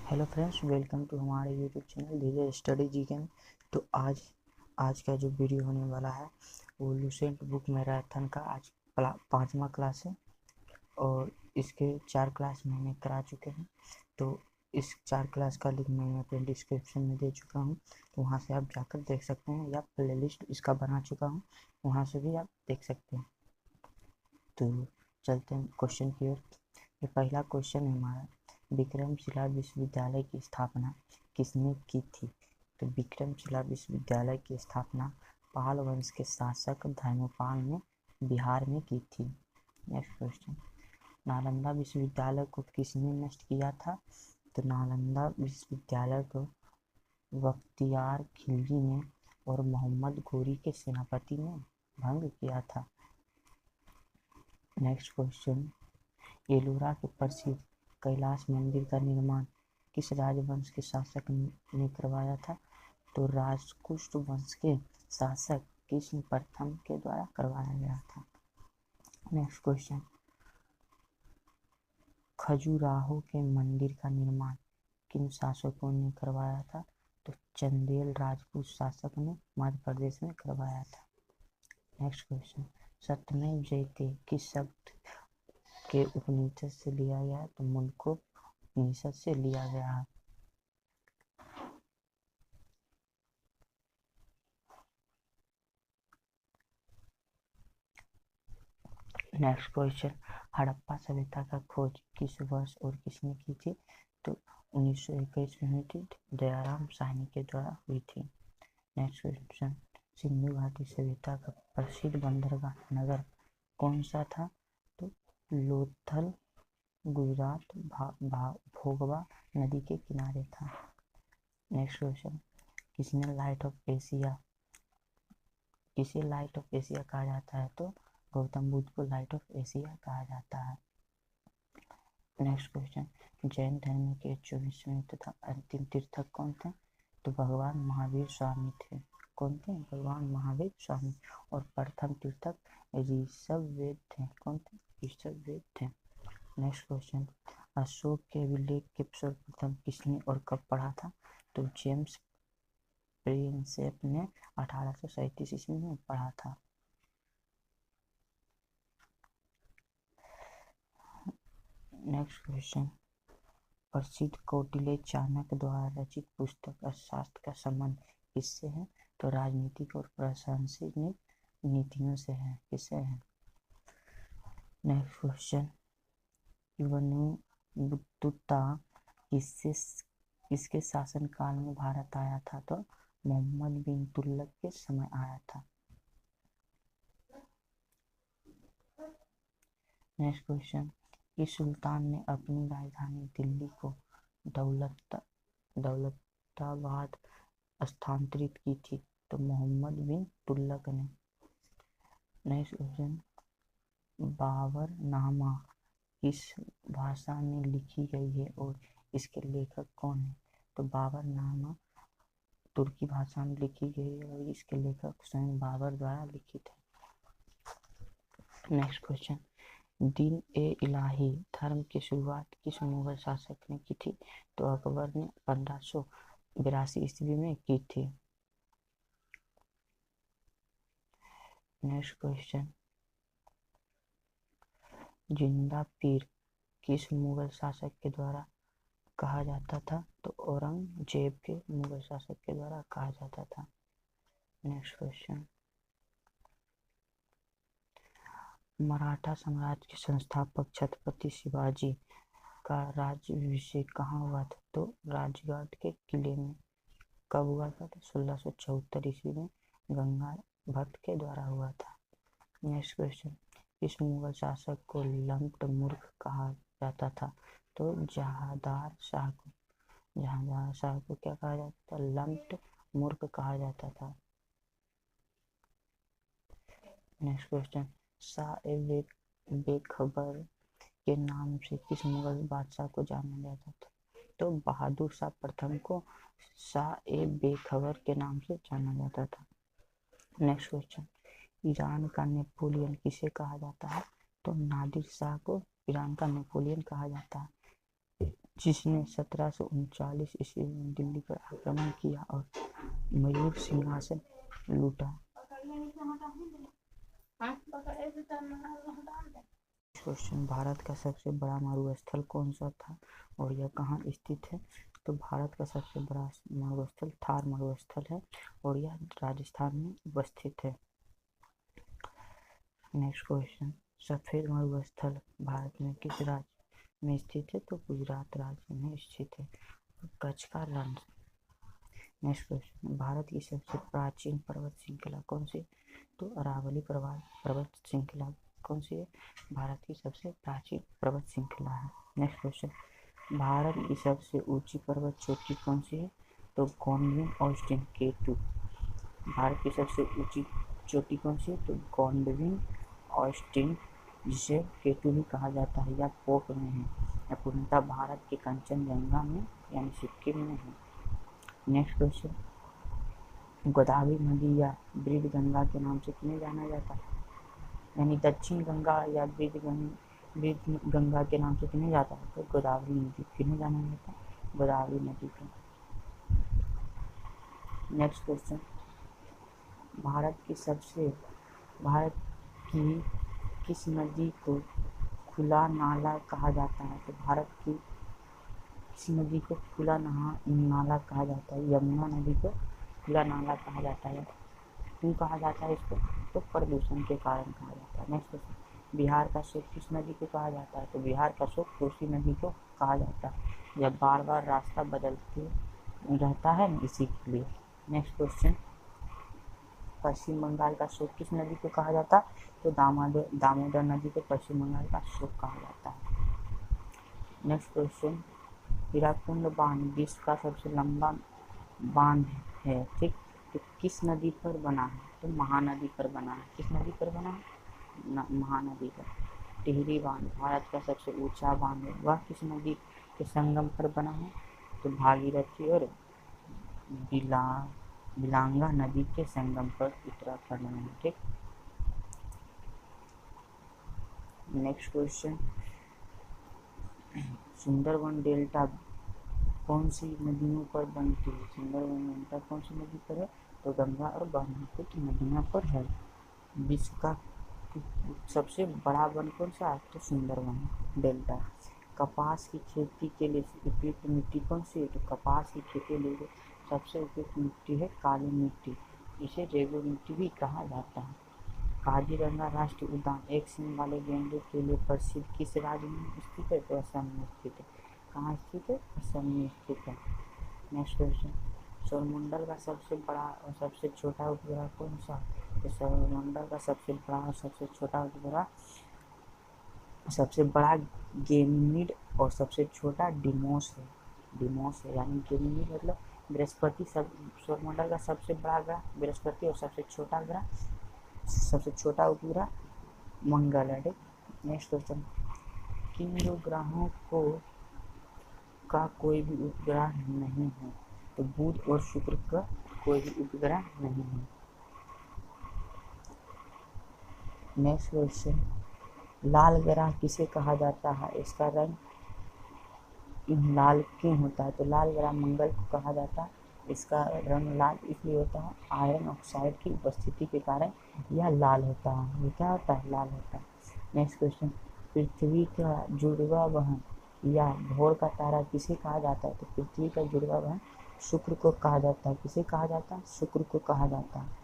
Hello friends, welcome to हमारे YouTube channel धीरे study जी के। तो आज का जो वीडियो होने वाला है वो लूसेंट बुक मैराथन का आज 5वां क्लास है और इसके 4 क्लास मैंने करा चुके हैं। तो इस 4 क्लास का लिंक मैंने अपने डिस्क्रिप्शन में दे चुका हूँ, तो वहाँ से आप जाकर देख सकते हैं, या प्लेलिस्ट इसका बना चुका हूँ, वहाँ से भी आप देख सकते हैं। तो चलते हैं क्वेश्चन की ओर। ये पहला क्वेश्चन है हमारा, विक्रमशिला विश्वविद्यालय की स्थापना किसने की थी? तो विक्रमशिला विश्वविद्यालय की स्थापना पाल वंश के शासक धर्मपाल ने बिहार में की थी। नेक्स्ट क्वेश्चन, नालंदा विश्वविद्यालय को किसने नष्ट किया था? तो नालंदा विश्वविद्यालय को बख्तियार खिलजी ने और मोहम्मद घोरी के सेनापति ने भंग किया था। नेक्स्ट क्वेश्चन, एलोरा के प्रसिद्ध कैलाश मंदिर का निर्माण किस राजवंश के शासक ने करवाया था? तो राजकुष्ट वंश के शासक कृष्ण प्रथम के द्वारा करवाया गया था। नेक्स्ट क्वेश्चन, खजुराहो के मंदिर का निर्माण किन शासकों ने करवाया था? तो चंदेल राजपूत शासक ने मध्य प्रदेश में करवाया था। नेक्स्ट क्वेश्चन, सत्यमेव जयते किस शब्द के उपनिषद से लिया गया है? तो मुंडको उपनिषद से लिया गया है। नेक्स्ट क्वेश्चन, हड़प्पा सभ्यता का खोज किस वर्ष और किसने की थी? तो 1921 में हुई थी, दयाराम साहनी के द्वारा हुई थी। नेक्स्ट क्वेश्चन, सिंधु घाटी सभ्यता का प्रसिद्ध बंदरगाह नगर कौन सा था? तो लोथल गुजरात भोगवा नदी के किनारे था। नेक्स्ट क्वेश्चन, किसे लाइट ऑफ एशिया कहा जाता है? तो गौतम बुद्ध को लाइट ऑफ एशिया कहा जाता है। नेक्स्ट क्वेश्चन, जैन धर्म के 24वें तथा अंतिम तीर्थक कौन थे? तो भगवान महावीर स्वामी थे। कौन थे? भगवान महावीर स्वामी। और प्रथम तीर्थक ऋषभवेद थे। कौन थे? ऋषभवेद थे। नेक्स्ट क्वेश्चन, अशोक के अभिलेख के सर्वप्रथम किसने और कब पढ़ा था? तो जेम्स प्रिंसेप ने 1837 ईस्वी में पढ़ा था। नेक्स्ट क्वेश्चन, प्रसिद्ध कौटिल्य चाणक्य द्वारा रचित पुस्तक अर्थशास्त्र का संबंध किससे है? तो राजनीतिक और प्रशासनिक नीतियों से है। किससे है? नेक्स्ट क्वेश्चन, बटुता किसके शासनकाल में भारत आया था? तो मोहम्मद बिन तुगलक के समय आया था। नेक्स्ट क्वेश्चन, इस सुल्तान ने अपनी राजधानी दिल्ली को दौलताबाद स्थानांतरित की थी? तो मोहम्मद बिन तुगलक ने। नेक्स्ट क्वेश्चन, बाबरनामा किस भाषा में लिखी गई है और इसके लेखक कौन है? तो बाबरनामा तुर्की भाषा में लिखी गई है और इसके लेखक स्वयं बाबर द्वारा लिखित है। नेक्स्ट क्वेश्चन, दीन ए इलाही धर्म की शुरुआत किस मुगल शासक ने की थी? तो अकबर ने 1582 ईस्वी में की थी। नेक्स्ट क्वेश्चन, जिंदा पीर किस मुगल शासक के द्वारा कहा जाता था? तो औरंगजेब के मुगल शासक के द्वारा कहा जाता था। नेक्स्ट क्वेश्चन, मराठा साम्राज्य के संस्थापक छत्रपति शिवाजी का राज्याभिषेक कहाँ हुआ था? तो राजगढ़ के किले में। कब हुआ था? तो 1674 ईस्वी में गंगा भट्ट के द्वारा हुआ था। नेक्स्ट क्वेश्चन, इस मुगल शासक को लंप्ट मूर्ख कहा जाता था? तो जहांदार शाह को क्या कहा जाता था? लंप्ट मूर्ख कहा जाता था। नेक्स्ट क्वेश्चन, बेखबर के नाम से किस मुगल बादशाह को जाना जाता था? तो बहादुर शाह प्रथम को बेखबर के नाम से जाना जाता था। नेक्स्ट क्वेश्चन, ईरान का नेपोलियन किसे कहा जाता है? तो नादिर शाह को ईरान का नेपोलियन कहा जाता है। जिसने 1739 ईस्वी में दिल्ली पर आक्रमण किया और मयूर सिंहासन लूटा। क्वेश्चन, भारत का सबसे बड़ा मरुस्थल कौन सा था और यह कहाँ स्थित है? तो भारत का सबसे बड़ा मरुस्थल थार मरुस्थल है और यह राजस्थान में अवस्थित है। नेक्स्ट क्वेश्चन, सफेद मरुस्थल भारत में किस राज्य में स्थित है? तो गुजरात राज्य में स्थित है। कच्छ का रण। नेक्स्ट क्वेश्चन, भारत की सबसे प्राचीन पर्वत श्रृंखला कौन सी? तो अरावली पर्वत श्रृंखला कौन सी है? भारत की सबसे प्राचीन पर्वत श्रृंखला है। नेक्स्ट क्वेश्चन, भारत की सबसे ऊंची पर्वत चोटी कौन सी है? तो गोंडविन ऑस्टिन K2। भारत की सबसे ऊंची चोटी कौन सी है? तो गोंडविन ऑस्टिन, जिसे K2 भी कहा जाता है, या पोक में है, या पूर्णतः भारत के कंचनजंगा में यानी सिक्किम में है। नेक्स्ट क्वेश्चन, गोदावरी नदी या ब्रिज गंगा के नाम से किन्हें जाना जाता है? यानी दक्षिण गंगा या ब्रिज गंगा के नाम से किन्हें जाता है? तो गोदावरी नदी। किन्हें जाना जाता है? गोदावरी नदी को। नेक्स्ट क्वेश्चन, भारत की किस नदी को खुला नाला कहा जाता है? तो भारत की किस नदी को खुला नाला कहा जाता है? यमुना नदी को खुला नाला कहा जाता है। क्यों कहा जाता है इसको? तो प्रदूषण के कारण कहा जाता है। नेक्स्ट क्वेश्चन, बिहार का शोक किस नदी को कहा जाता है? तो बिहार का शोक कोसी नदी को कहा जाता है। जब बार बार रास्ता बदलते रहता है इसी के लिए। नेक्स्ट क्वेश्चन, पश्चिम बंगाल का शोक किस नदी को कहा जाता है? तो दामोदर नदी को पश्चिम बंगाल का शोक कहा जाता है। नेक्स्ट क्वेश्चन, हीराकुंड बांध विश्व का सबसे लंबा बांध है, ठीक? तो किस नदी पर बना है? तो महानदी पर बना है। किस नदी पर बना है? महानदी पर। टिहरी बांध भारत का सबसे ऊंचा बांध है, वह किस नदी के संगम पर बना है? तो भागीरथी और बिलांगा नदी के संगम पर उत्तराखंड में, ठीक? नेक्स्ट क्वेश्चन, सुंदरवन डेल्टा कौन सी नदियों पर बनती है? सुंदरवन डेल्टा कौन सी नदी पर है? तो गंगा और ब्रह्मपुत्र नदियों पर है। विश्व का सबसे बड़ा वन कौन सा है? तो सुंदरवन डेल्टा। कपास की खेती के लिए उपयुक्त मिट्टी कौन सी है? तो कपास की खेती के लिए सबसे उपयुक्त मिट्टी है काली मिट्टी, इसे रेगू मिट्टी भी कहा जाता है। काजीरंगा राष्ट्रीय उद्यान एक सींग वाले गैंडे के लिए प्रसिद्ध किस राज्य में स्थित है? तो असम में स्थित है। कहाँ स्थित है? असम में स्थित है। नेक्स्ट क्वेश्चन, सौरमंडल का सबसे बड़ा और सबसे छोटा उपग्रह कौन सा? तो सौरमंडल का सबसे बड़ा और सबसे छोटा उपग्रह, सबसे बड़ा गैनीमेड और सबसे छोटा डिमोस है। डिमोस है, यानी गैनीमेड मतलब बृहस्पति। सौरमंडल का सबसे बड़ा ग्रह बृहस्पति और सबसे छोटा उपग्रह मंगल है, ठीक? नेक्स्ट क्वेश्चन, किन दो ग्रहों का कोई भी उपग्रह नहीं है? तो बुध और शुक्र का कोई भी उपग्रह नहीं है। नेक्स्ट क्वेश्चन, लाल ग्रह किसे कहा जाता है? इसका रंग लाल क्यों होता है? तो लाल ग्रह मंगल को कहा जाता है। इसका रंग लाल इसलिए होता है, आयरन ऑक्साइड की उपस्थिति के कारण यह लाल होता है। ये क्या होता है? लाल होता है। नेक्स्ट क्वेश्चन, पृथ्वी का जुड़वा बहन या भोर का तारा किसे कहा जाता है? तो पृथ्वी का जुड़वा बहन शुक्र को कहा जाता है। किसे कहा जाता है? शुक्र को कहा जाता है।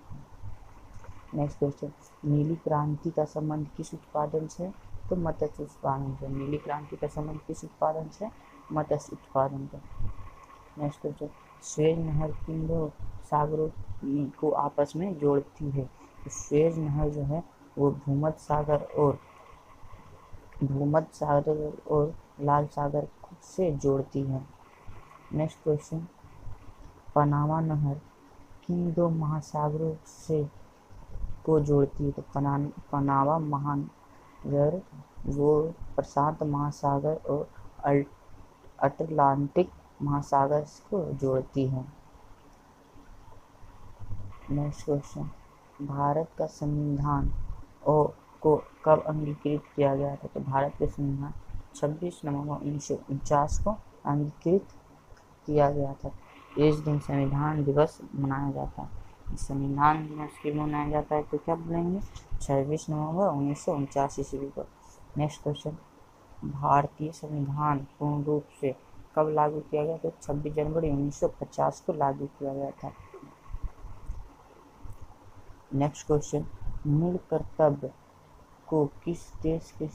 नेक्स्ट क्वेश्चन, नीली क्रांति का संबंध किस उत्पादन से? तो मत्स्य उत्पादन से। नीली क्रांति का संबंध किस उत्पादन से? मत्स्य उत्पादन से। नेक्स्ट क्वेश्चन, स्वेज नहर किन दो सागरों को आपस में जोड़ती है? तो स्वेज नहर जो है वो भूमध्य सागर और लाल सागर से जोड़ती है। नेक्स्ट क्वेश्चन, पनामा नहर किन दो महासागरों से को जोड़ती है? तो पनामा महानगर वो प्रशांत महासागर और अटलांटिक महासागर को जोड़ती है। नेक्स्ट क्वेश्चन, भारत का संविधान को कब अंगीकृत किया गया था? तो भारत के संविधान 26 नवंबर 1949 को अंगीकृत किया गया था। इस दिन संविधान दिवस मनाया जाता है। संविधान दिवस क्यों मनाया जाता है तो क्या बोलेंगे, 26 नवंबर 1949 ईस्वी को। नेक्स्ट क्वेश्चन, भारतीय संविधान पूर्ण रूप से कब लागू किया गया तो 26 जनवरी 1950 को लागू किया गया था। नेक्स्ट क्वेश्चन, मूल कर्तव्य को किस देश के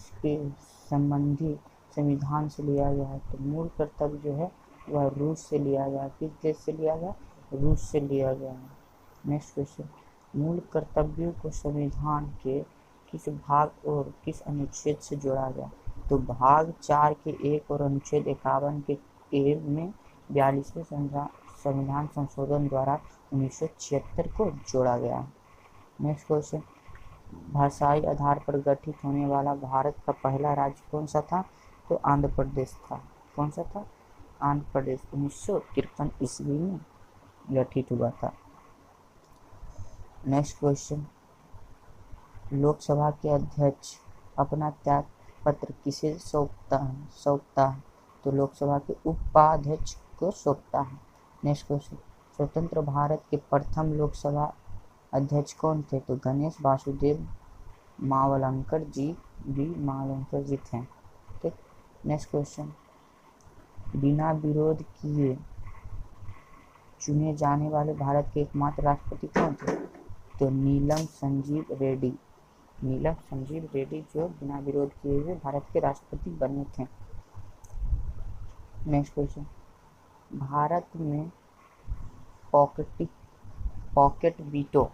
संबंधी संविधान से लिया गया है तो मूल कर्तव्य जो है वह रूस से लिया गया। किस देश से लिया गया, रूस से लिया गया है। नेक्स्ट क्वेश्चन, मूल कर्तव्यों को संविधान के किस भाग और किस अनुच्छेद से जोड़ा गया तो भाग 4 के 1 और अनुच्छेद 51 के ए में 42वें संविधान संशोधन द्वारा 1976 को जोड़ा गया है। नेक्स्ट क्वेश्चन, भाषाई आधार पर गठित होने वाला भारत का पहला राज्य कौन सा था तो आंध्र प्रदेश था। कौन सा था, आंध्र प्रदेश 1953 ईस्वी में गठित हुआ था। नेक्स्ट क्वेश्चन, लोकसभा के अध्यक्ष अपना त्याग पत्र किसे सौंपता है तो लोकसभा के उपाध्यक्ष को सौंपता है। नेक्स्ट क्वेश्चन, स्वतंत्र भारत के प्रथम लोकसभा अध्यक्ष कौन थे तो गणेश वासुदेव मावलंकर जी थे। ठीक। नेक्स्ट क्वेश्चन, बिना विरोध किए चुने जाने वाले भारत के एकमात्र राष्ट्रपति कौन थे तो नीलम संजीव रेड्डी जो बिना विरोध किए हुए भारत के राष्ट्रपति बने थे। नेक्स्ट क्वेश्चन, भारत में पॉकेट वीटो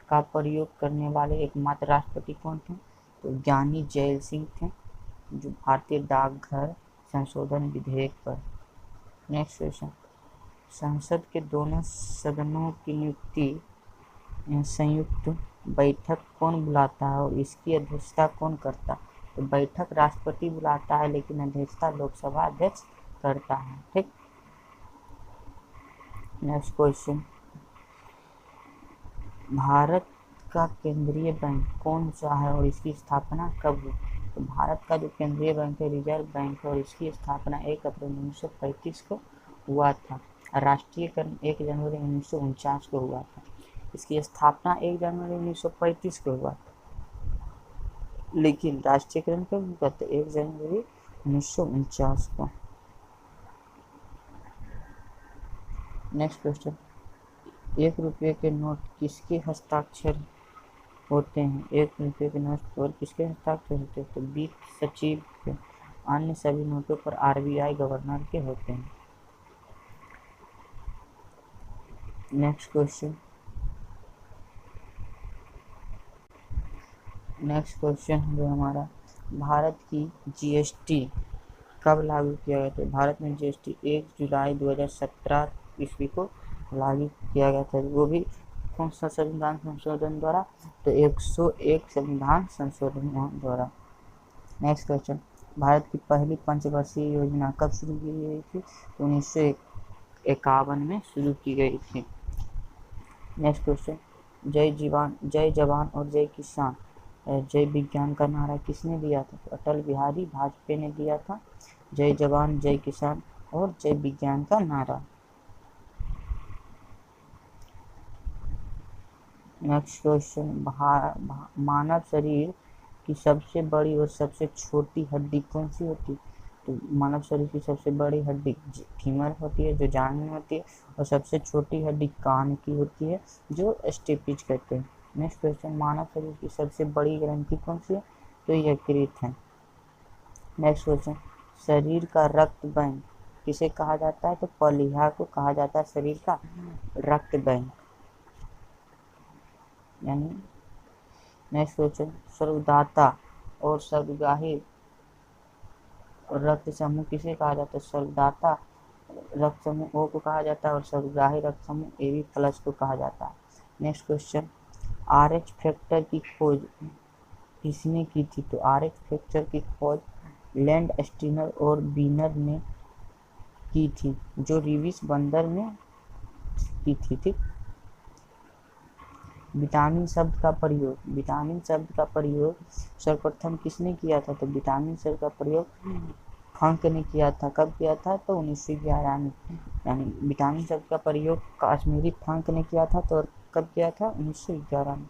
का प्रयोग करने वाले एकमात्र राष्ट्रपति कौन थे तो ज्ञानी जैल सिंह थे जो भारतीय डाकघर संशोधन विधेयक पर। नेक्स्ट क्वेश्चन, संसद के दोनों सदनों की नियुक्ति संयुक्त बैठक कौन बुलाता है और इसकी अध्यक्षता कौन करता है तो बैठक राष्ट्रपति बुलाता है लेकिन अध्यक्षता लोकसभा अध्यक्ष करता है। ठीक। नेक्स्ट क्वेश्चन, भारत का केंद्रीय बैंक कौन सा है और इसकी स्थापना कब हुई तो भारत का जो केंद्रीय बैंक है रिजर्व बैंक है और इसकी स्थापना 1 अप्रैल 1935 को हुआ था। राष्ट्रीयकरण 1 जनवरी 1949 को हुआ था। इसकी स्थापना 1 जनवरी 1935 को हुआ था लेकिन राष्ट्रीयकरण कब हुआ था 1 जनवरी 1949 को। नेक्स्ट क्वेश्चन, 1 रुपये के नोट किसके हस्ताक्षर होते हैं 1 रुपये के नोट पर किसके हस्ताक्षर होते हैं तो वित्त सचिव के। अन्य सभी नोटों पर RBI गवर्नर के होते हैं। नेक्स्ट क्वेश्चन, जो हमारा भारत की GST कब लागू किया गया तो भारत में GST 1 जुलाई 2017 ईस्वी को लागू किया गया था। वो भी कौन सा संविधान संशोधन द्वारा तो 101 संविधान संशोधन द्वारा। नेक्स्ट क्वेश्चन, भारत की पहली पंचवर्षीय योजना कब शुरू की गई थी तो 1951 में शुरू की गई थी। नेक्स्ट क्वेश्चन, जय जवान और जय किसान जय विज्ञान का नारा किसने दिया था तो अटल बिहारी वाजपेयी ने दिया था जय जवान जय किसान और जय विज्ञान का नारा। नेक्स्ट क्वेश्चन, मानव शरीर की सबसे बड़ी और सबसे छोटी हड्डी कौन सी होती तो मानव शरीर की सबसे बड़ी हड्डी फीमर होती है जो जान में होती है और सबसे छोटी हड्डी कान की होती है जो स्टेपिज कहते हैं। नेक्स्ट क्वेश्चन, मानव शरीर की सबसे बड़ी ग्रंथि कौन सी है तो यकृत है। नेक्स्ट क्वेश्चन, शरीर का रक्त बैंक किसे कहा जाता है तो पलीहा को कहा जाता है शरीर का रक्त बैंक यानी। नेक्स्ट क्वेश्चन, स्वर्गदाता और स्वर्गगाही रक्त समूह किसे कहा जाता है स्वर्गदाता रक्त समूह O को कहा जाता है और स्वर्गगाही रक्त समूह AB+ को कहा जाता है। नेक्स्ट क्वेश्चन, RH फैक्टर की खोज किसने की थी तो RH फैक्टर की खोज लैंड स्टीनर और बीनर ने की थी जो रिविस बंदर में की थी। ठीक। विटामिन शब्द का प्रयोग सर्वप्रथम किसने किया था तो विटामिन शब्द का प्रयोग फंक ने किया था। कब किया था? तो 1911 में। यानी विटामिन शब्द का प्रयोग कश्मीरी फंक ने किया था, तो कब किया था? 1911 में।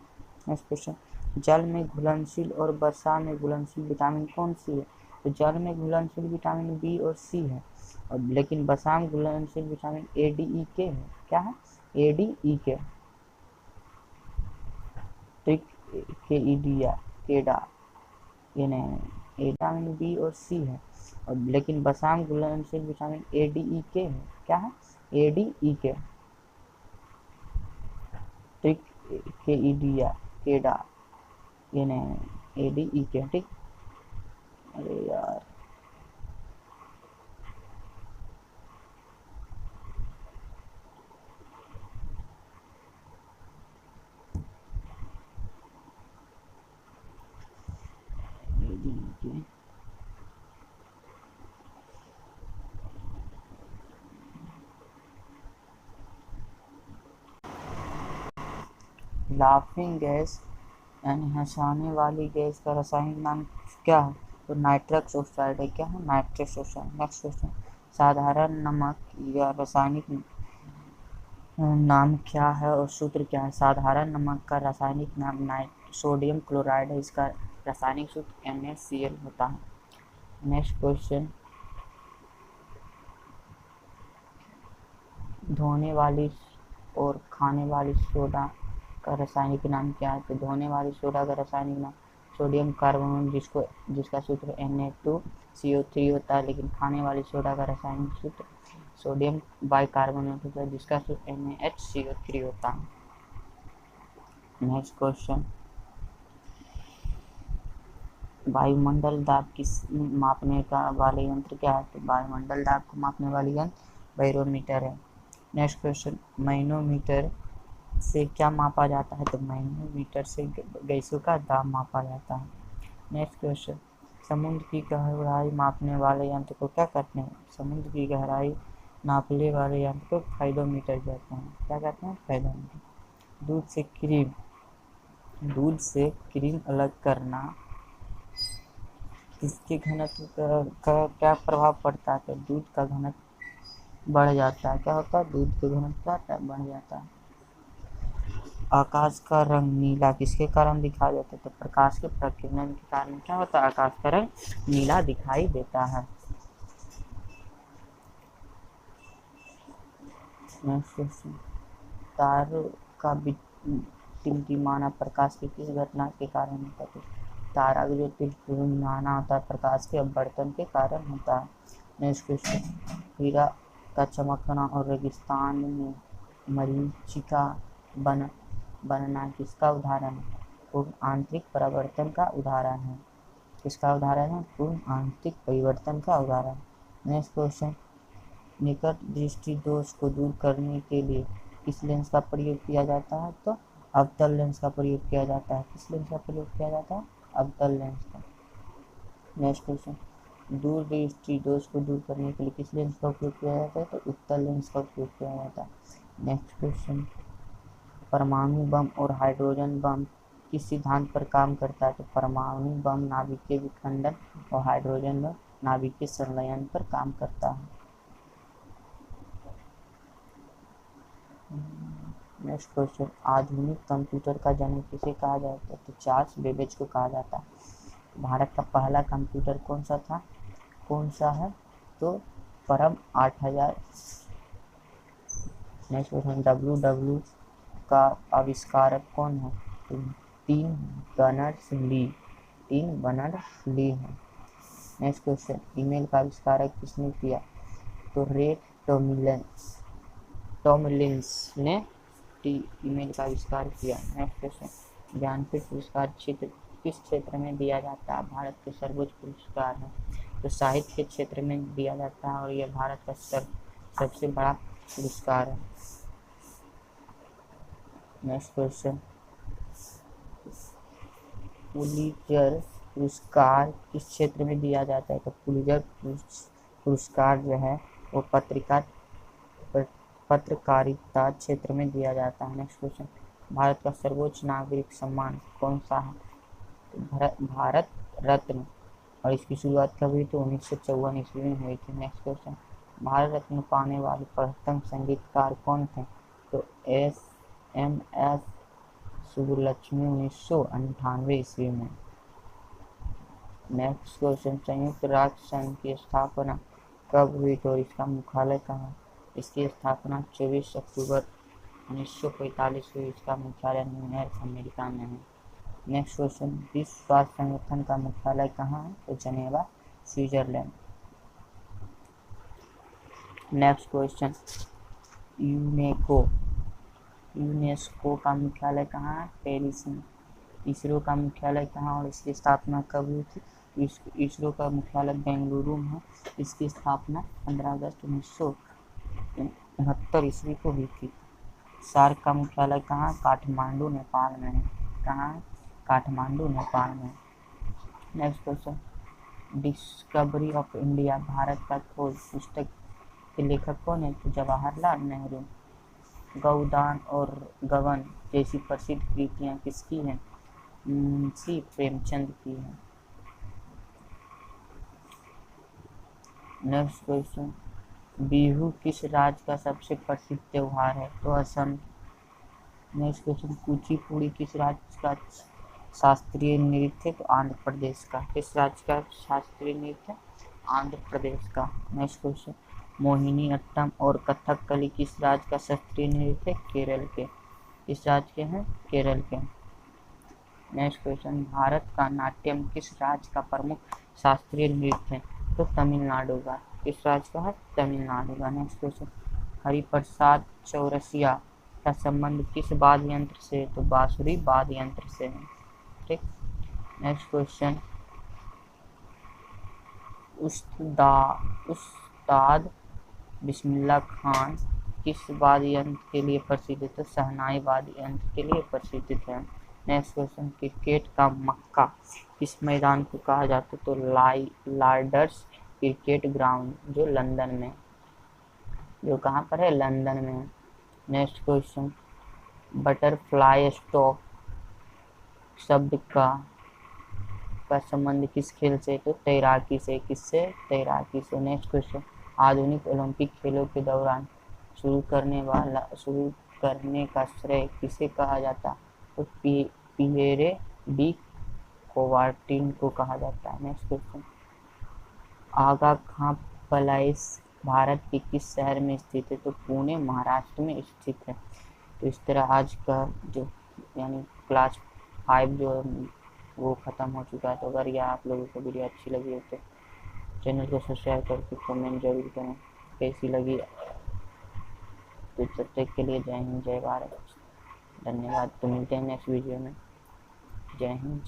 नेक्स्ट क्वेश्चन, जल में घुलनशील और वसा में घुलनशील विटामिन कौन सी है? तो जल में घुलनशील विटामिन बी और सी है, और लेकिन वसा में घुलनशील विटामिन ए डी ई के है। क्या है? ए डी ई के, ट्रिक के ई डी या केडा, ये नहीं, विटामिन बी और सी है, और लेकिन वसा में घुलनशील विटामिन ए डी ई के है। क्या है? ए डी ई के, ट्रिक के ई डी या केडा, ये नहीं, ए डी ई के। ठीक, अरे यार, लाफिंग गैस यानी हंसाने वाली गैस का रासायनिक नाम क्या है? तो नाइट्रस ऑक्साइड है। क्या है? Nitrous oxide. नेक्स्ट क्वेश्चन, साधारण नमक या रासायनिक नाम क्या है और सूत्र क्या है? साधारण नमक का रासायनिक नाम सोडियम क्लोराइड है, इसका रासायनिक सूत्र NaCl होता है। नेक्स्ट क्वेश्चन, धोने वाली और खाने वाली सोडा का रासायनिक नाम क्या है? तो धोने वाली सोडा का रासायनिक नाम सोडियम कार्बोनेट, जिसका सूत्र Na2CO3 होता है, लेकिन खाने वाली सोडा का रासायनिक सूत्र सोडियम बाइकार्बोनेट होता है, जिसका सूत्र NaHCO3 होता है। नेक्स्ट क्वेश्चन, वायुमंडल दाब किस मापने का वाले यंत्र क्या है? तो वायुमंडल दाब को मापने वाले यंत्र बैरोमीटर है। नेक्स्ट क्वेश्चन, मैनोमीटर से क्या मापा जाता है? तो मैनोमीटर से गैसों का दाब मापा जाता है। नेक्स्ट क्वेश्चन, समुद्र की गहराई मापने वाले यंत्र को क्या कहते हैं? समुद्र की गहराई नापने वाले यंत्र को फाइडोमीटर कहते हैं। क्या कहते हैं? फाइडोमीटर। दूध से क्रीम अलग करना इसके घनत्व का क्या प्रभाव पड़ता है? तो दूध का घनत्व बढ़ जाता है। क्या होता है? दूध का घनत्व बढ़ जाता है। आकाश का रंग नीला किसके कारण दिखाई देता है? तो प्रकाश के प्रकीर्णन के कारण क्या होता है? आकाश का रंग नीला दिखाई देता है। नेक्स्ट क्वेश्चन, तारों का टिमटिमाना प्रकाश की किस घटना के कारण होता है? तारा का जो टिमटिमाना होता है प्रकाश के अपवर्तन के कारण होता है। नेक्स्ट क्वेश्चन, हीरा का चमकना और रेगिस्तान में मरीचिका बनना किसका उदाहरण है? पूर्ण आंतरिक परिवर्तन का उदाहरण है। किसका उदाहरण है? पूर्ण आंतरिक परिवर्तन का उदाहरण। नेक्स्ट क्वेश्चन, निकट दृष्टि दोष को दूर करने के लिए किस लेंस का प्रयोग किया जाता है? तो अवतल लेंस का प्रयोग किया जाता है। किस लेंस का प्रयोग किया जाता है? अवतल लेंस का। नेक्स्ट क्वेश्चन, दूर दृष्टि दोष को दूर करने के लिए किस लेंस का उपयोग किया जाता है? तो उत्तल लेंस का उपयोग किया जाता है। नेक्स्ट क्वेश्चन, परमाणु बम और हाइड्रोजन बम किस सिद्धांत पर काम करता है? तो परमाणु बम नाभिकीय विखंडन और हाइड्रोजन बम नाभिकीय संलयन पर काम करता है। नेक्स्ट क्वेश्चन, आधुनिक कंप्यूटर का जनक किसे कहा जाता है? तो चार्ल्स बेबेज को कहा जाता है। भारत का पहला कंप्यूटर कौन सा था? कौन सा है? तो परम 8000। नेक्स्ट क्वेश्चन, WW का आविष्कारक कौन है? तो टीम बर्नर्स ली है। नेक्स्ट क्वेश्चन, ईमेल का आविष्कारक किसने किया? तो रे टॉमलिंस ने ईमेल का आविष्कार किया। नेक्स्ट क्वेश्चन, ज्ञानपीठ पुरस्कार क्षेत्र किस क्षेत्र में दिया जाता है? भारत के सर्वोच्च पुरस्कार है, तो साहित्य के क्षेत्र में दिया जाता है, और यह भारत का सबसे बड़ा पुरस्कार है। नेक्स्ट क्वेश्चन, पुलित्जर पुरस्कार किस क्षेत्र में दिया जाता है? तो पुलित्जर पुरस्कार जो है वो पत्रकारिता क्षेत्र में दिया जाता है। नेक्स्ट क्वेश्चन, भारत का सर्वोच्च नागरिक सम्मान कौन सा है? तो भारत रत्न और इसकी शुरुआत कब हुई? तो 1954 ईस्वी में हुई थी। नेक्स्ट क्वेश्चन, भारत रत्न पाने वाले प्रथम संगीतकार कौन थे? तो एस सुब्बुलक्ष्मी 1998 ईस्वी में। नेक्स्ट क्वेश्चन, संयुक्त राष्ट्र संघ की स्थापना कब हुई? तो इसका मुख्यालय कहाँ? इसकी स्थापना 24 अक्टूबर 1945 हुई। इसका मुख्यालय न्यूयॉर्क अमेरिका में है। नेक्स्ट क्वेश्चन, विश्व स्वास्थ्य संगठन का मुख्यालय कहाँ है? तो जनेवा स्विट्जरलैंड। नेक्स्ट क्वेश्चन, यूनेस्को का मुख्यालय कहाँ है? पेरिस में। इसरो का मुख्यालय कहाँ और इसकी स्थापना कब हुई थी? इसरो का मुख्यालय बेंगलुरु में है। इसकी स्थापना 15 अगस्त 1969 ईस्वी को हुई थी। सार्क का मुख्यालय कहाँ? काठमांडू नेपाल में है। कहाँ? काठमांडू नेपाल में। Next question, discovery of India Bharat का खोज पुस्तक के लेखक कौन है? तो जवाहरलाल नेहरू। गौदान और गबन जैसी प्रसिद्ध कृतियां किसकी हैं? मुंशी प्रेमचंद की हैं। नेक्स्ट क्वेश्चन, बिहू किस राज्य का सबसे प्रसिद्ध त्योहार है? तो असम। नेक्स्ट क्वेश्चन, कुचिपुड़ी किस राज्य का शास्त्रीय नृत्य? तो आंध्र प्रदेश का। किस राज्य का शास्त्रीय नृत्य? आंध्र प्रदेश का। नेक्स्ट क्वेश्चन, मोहिनी अट्टम और कथकली किस राज्य का शास्त्रीय नृत्य? केरल के। किस राज्य के हैं? केरल के। नेक्स्ट क्वेश्चन, भारत का नाट्यम किस राज्य का प्रमुख शास्त्रीय नृत्य है? तो तमिलनाडु का। किस राज्य का है? तमिलनाडु का। नेक्स्ट क्वेश्चन, हरिप्रसाद चौरसिया का संबंध किस वाद्य यंत्र से? तो बांसुरी वाद्य यंत्र से है। ठीक। नेक्स्ट क्वेश्चन, उस्ताद बिस्मिल्लाह खान किस वाद्य यंत्र के लिए प्रसिद्ध है? तो शहनाई वाद्य यंत्र के लिए प्रसिद्ध है। नेक्स्ट क्वेश्चन, क्रिकेट का मक्का किस मैदान को कहा जाता है? तो लॉर्ड्स क्रिकेट ग्राउंड, जो लंदन में, जो कहाँ पर है? लंदन में। नेक्स्ट क्वेश्चन, बटरफ्लाई स्ट्रोक शब्द का संबंध किस खेल से? तो तैराकी से। किससे? तैराकी से। नेक्स्ट क्वेश्चन, आधुनिक ओलंपिक खेलों के दौरान शुरू करने का श्रेय किसे कहा जाता? तो पिएरे डी कोवार्टिन को कहा जाता है। नेक्स्ट क्वेश्चन, आगा खां पैलेस भारत के किस शहर में स्थित है? तो पुणे महाराष्ट्र में स्थित है। तो इस तरह आज का जो यानी क्लास 5 जो वो ख़त्म हो चुका है। तो अगर यह आप लोगों को वीडियो अच्छी लगी हो तो चैनल को सब्सक्राइब करके कमेंट जरूर करें कैसी लगी। तो तब तक के लिए जय हिंद, जय भारत, धन्यवाद। तो मिलते हैं नेक्स्ट वीडियो में। जय हिंद, जय